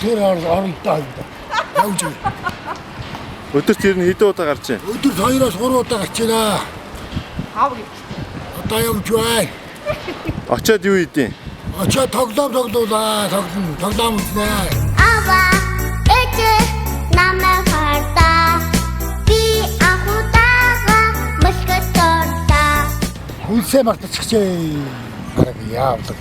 тэр оролдоо. Явж. Өдөрт ер нь хэдэн удаа гарч байна? Өдөр 2-3 удаа гарч байна. Аав гэж. Одоо явж байна. Очоод юу хийдیں? Очоод тоглоулаа. Тоглоом үзнэ. Ава эцэ намайг хардаа. Би ахуйтайгаа мөсгөтөртөө. Хүнсээ мартчихжээ. Арга яавлаа.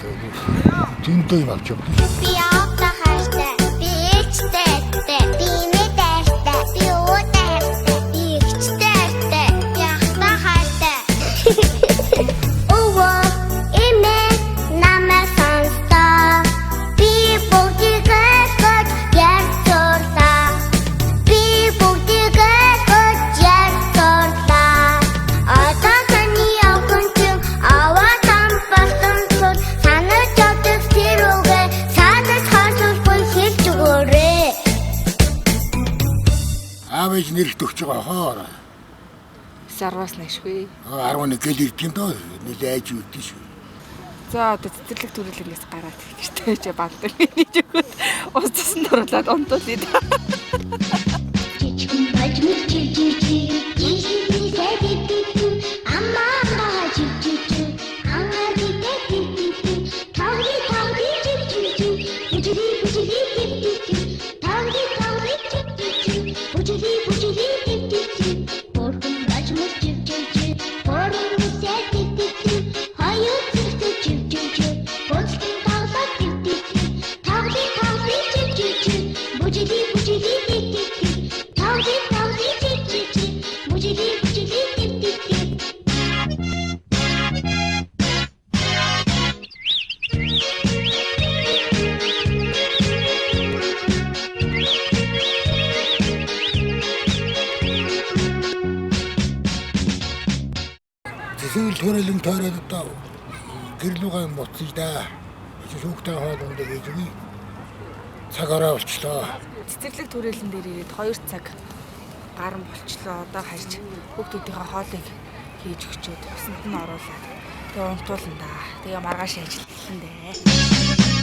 Тэмдээ юм авч явах. Би авта хайртай. Би ичтэй. Би нэтэйтэй. Би уутай. Би ичтэй. Би ахта хайртай. Ова эмэ намайг сонстоо. Би бүгдийгээ гот ярьсуулаа. Би бүгдийгээ гот ярьсуулаа. Одоо таны охин аваад амбалтан цул санаж явдаг тэр үгээ санаж харсуулгүй хэлж өгөөрэй. Аавч нэрх төгч байгаа хоор. Сарвас нэшгүй. 11 гэл ирдэг юм доо. Нилээж үдэн шүү. За одоо цэцэрлэг төрөлнгөөс гараад гэртээ ч баалдаг нэг өгөөд ус цуснд оруулаад онтуулъя да. Чичгэн бажмын чичичи чичгэн сэдитти аммаа чичичи аммаа чичичи тауги чичичи бужиди чичичи тауги чичичи бужиди чичичи поргон бажмын чичичи поргон сэдитти хаяа чичичи боцтон таалаа чичичи тауги чичичи бужиди чичичи тауги чичичи бужиди чичичи Тэсэл төрөлн тойроод одоо гэрлүүгээ буцъя да. Шүүхтэй хоолнд гэж үгүй. Цагаараа болчлоо. Цэцэрлэг төрөлн дээр ирээд 2 цаг гарan болчлоо. Одоо харж хүүхдүүдийнхээ хоолыг хийж өгчөөд усанд нь оруулаад тэгээ унтуулна да. Тэгээ маргааш ажиллана дээ.